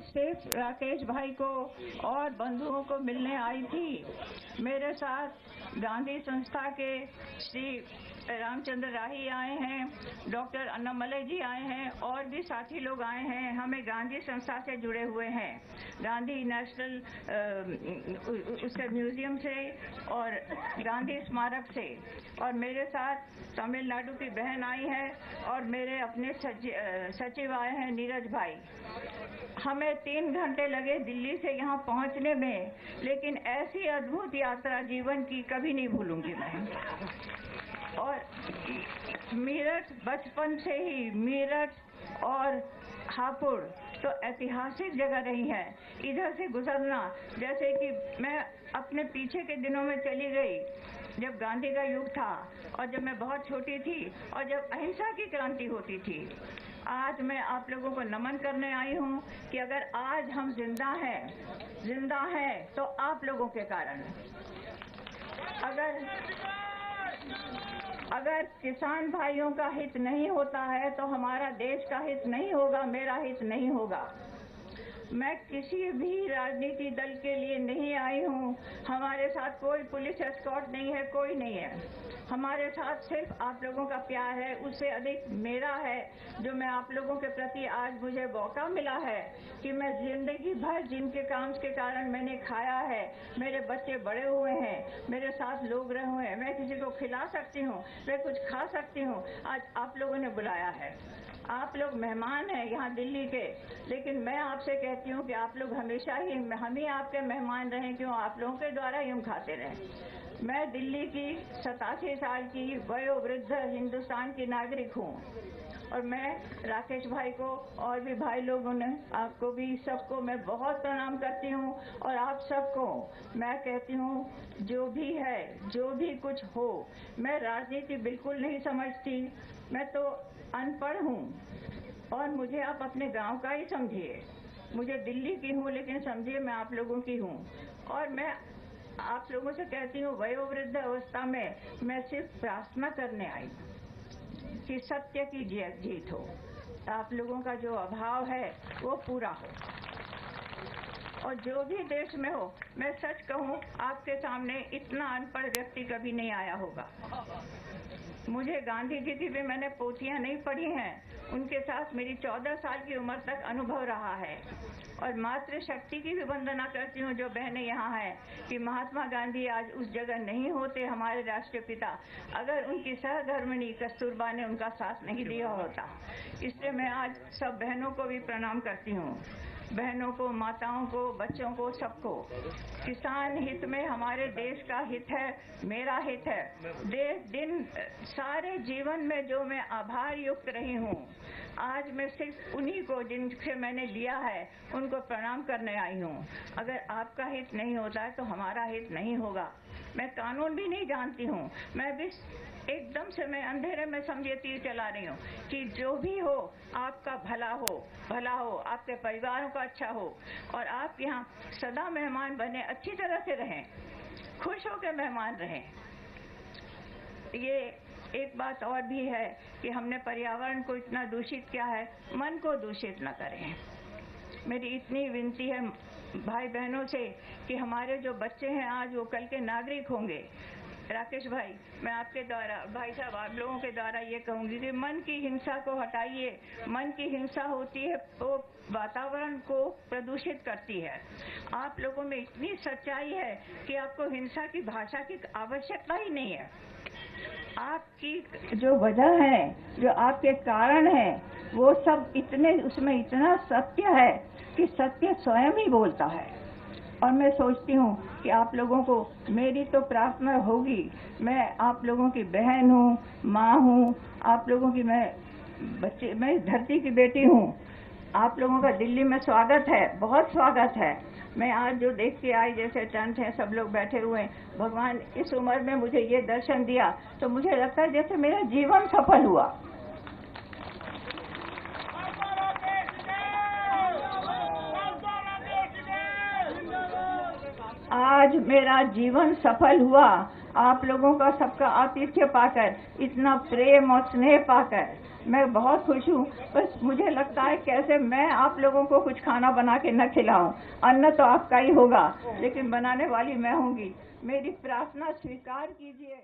सिर्फ राकेश भाई को और बंधुओं को मिलने आई थी। मेरे साथ गांधी संस्था के श्री रामचंद्र राही आए हैं, डॉक्टर अन्नामलई जी आए हैं और भी साथी लोग आए हैं। हमें गांधी संस्था से जुड़े हुए हैं, गांधी नेशनल उसके म्यूजियम से और गांधी स्मारक से। और मेरे साथ तमिलनाडु की बहन आई है और मेरे अपने सचिव आए हैं नीरज भाई। हमें 3 घंटे लगे दिल्ली से यहाँ पहुँचने में, लेकिन ऐसी अद्भुत यात्रा जीवन की कभी नहीं भूलूंगी मैं। और मेरठ, बचपन से ही मेरठ और हापुड़ तो ऐतिहासिक जगह रही है। इधर से गुजरना, जैसे कि मैं अपने पीछे के दिनों में चली गई जब गांधी का युग था और जब मैं बहुत छोटी थी और जब अहिंसा की क्रांति होती थी। आज मैं आप लोगों को नमन करने आई हूँ कि अगर आज हम जिंदा हैं तो आप लोगों के कारण। अगर किसान भाइयों का हित नहीं होता है तो हमारा देश का हित नहीं होगा, मेरा हित नहीं होगा। मैं किसी भी राजनीति दल के लिए नहीं आई हूँ। हमारे साथ कोई पुलिस एस्कॉर्ट नहीं है, कोई नहीं है। हमारे साथ सिर्फ आप लोगों का प्यार है, उससे अधिक मेरा है, जो मैं आप लोगों के प्रति आज मुझे मौका मिला है कि मैं जिंदगी भर जिनके काम के कारण मैंने खाया है, मेरे बच्चे बड़े हुए हैं, मेरे साथ लोग रहे हुए हैं, मैं किसी को खिला सकती हूँ, मैं कुछ खा सकती हूँ। आज आप लोगों ने बुलाया है, आप लोग मेहमान हैं यहाँ दिल्ली के, लेकिन मैं आपसे कहती हूँ कि आप लोग हमेशा ही हम ही आपके मेहमान रहें, क्यों आप लोगों के द्वारा ही हम खाते रहें। मैं दिल्ली की 87 साल की वयोवृद्ध हिंदुस्तान की नागरिक हूँ और मैं राकेश भाई को और भी भाई लोगों ने, आपको भी सबको मैं बहुत प्रणाम करती हूँ। और आप सबको मैं कहती हूँ, जो भी है, जो भी कुछ हो, मैं राजनीति बिल्कुल नहीं समझती, मैं तो अनपढ़ हूँ और मुझे आप अपने गांव का ही समझिए। मुझे दिल्ली की हूँ लेकिन समझिए मैं आप लोगों की हूँ। और मैं आप लोगों से कहती हूँ, वयोवृद्ध अवस्था में मैं सिर्फ प्रार्थना करने आई कि सत्य की जीत हो, आप लोगों का जो अभाव है वो पूरा हो। और जो भी देश में हो, मैं सच कहूँ, आपके सामने इतना अनपढ़ व्यक्ति कभी नहीं आया होगा। मुझे गांधी जी की भी मैंने पोथियां नहीं पढ़ी हैं, उनके साथ मेरी 14 साल की उम्र तक अनुभव रहा है। और मातृशक्ति की भी वंदना करती हूँ जो बहनें यहाँ हैं, कि महात्मा गांधी आज उस जगह नहीं होते, हमारे राष्ट्रपिता, अगर उनकी सहधर्मिणी कस्तूरबा ने उनका साथ नहीं दिया होता। इसलिए मैं आज सब बहनों को भी प्रणाम करती हूँ, बहनों को, माताओं को, बच्चों को, सबको। किसान हित में हमारे देश का हित है, मेरा हित है। दिन सारे जीवन में जो मैं आभार युक्त रही हूँ, आज मैं सिर्फ उन्हीं को जिनसे मैंने लिया है उनको प्रणाम करने आई हूँ। अगर आपका हित नहीं होता है तो हमारा हित नहीं होगा। मैं कानून भी नहीं जानती हूँ, मैं भी एकदम से मैं अंधेरे में समझे तीर चला रही हूँ कि जो भी हो आपका भला हो, आपके परिवारों का अच्छा हो और आप यहाँ सदा मेहमान बने, अच्छी तरह से रहें, खुश होकर मेहमान रहें। ये एक बात और भी है कि हमने पर्यावरण को इतना दूषित किया है, मन को दूषित न करें। मेरी इतनी विनती है भाई बहनों से कि हमारे जो बच्चे हैं आज वो कल के नागरिक होंगे। राकेश भाई, मैं आपके द्वारा, भाई साहब, आप लोगों के द्वारा ये कहूँगी कि मन की हिंसा को हटाइए। मन की हिंसा होती है तो वातावरण को प्रदूषित करती है। आप लोगों में इतनी सच्चाई है कि आपको हिंसा की भाषा की आवश्यकता ही नहीं है। आपकी जो वजह है, जो आपके कारण है, वो सब इतने, उसमें इतना सत्य है कि सत्य स्वयं ही बोलता है। और मैं सोचती हूँ कि आप लोगों को मेरी तो प्रार्थना होगी। मैं आप लोगों की बहन हूँ, माँ हूँ, आप लोगों की मैं धरती की बेटी हूँ। आप लोगों का दिल्ली में स्वागत है, बहुत स्वागत है। मैं आज जो देख के आई, जैसे टेंट है, सब लोग बैठे हुए हैं, भगवान इस उम्र में मुझे ये दर्शन दिया तो मुझे लगता है जैसे मेरा जीवन सफल हुआ। आज मेरा जीवन सफल हुआ आप लोगों का सबका आतिथ्य पाकर, इतना प्रेम और स्नेह पाकर। मैं बहुत खुश हूँ। बस मुझे लगता है कैसे मैं आप लोगों को कुछ खाना बना के न खिलाऊं। अन्न तो आपका ही होगा, लेकिन बनाने वाली मैं होंगी। मेरी प्रार्थना स्वीकार कीजिए।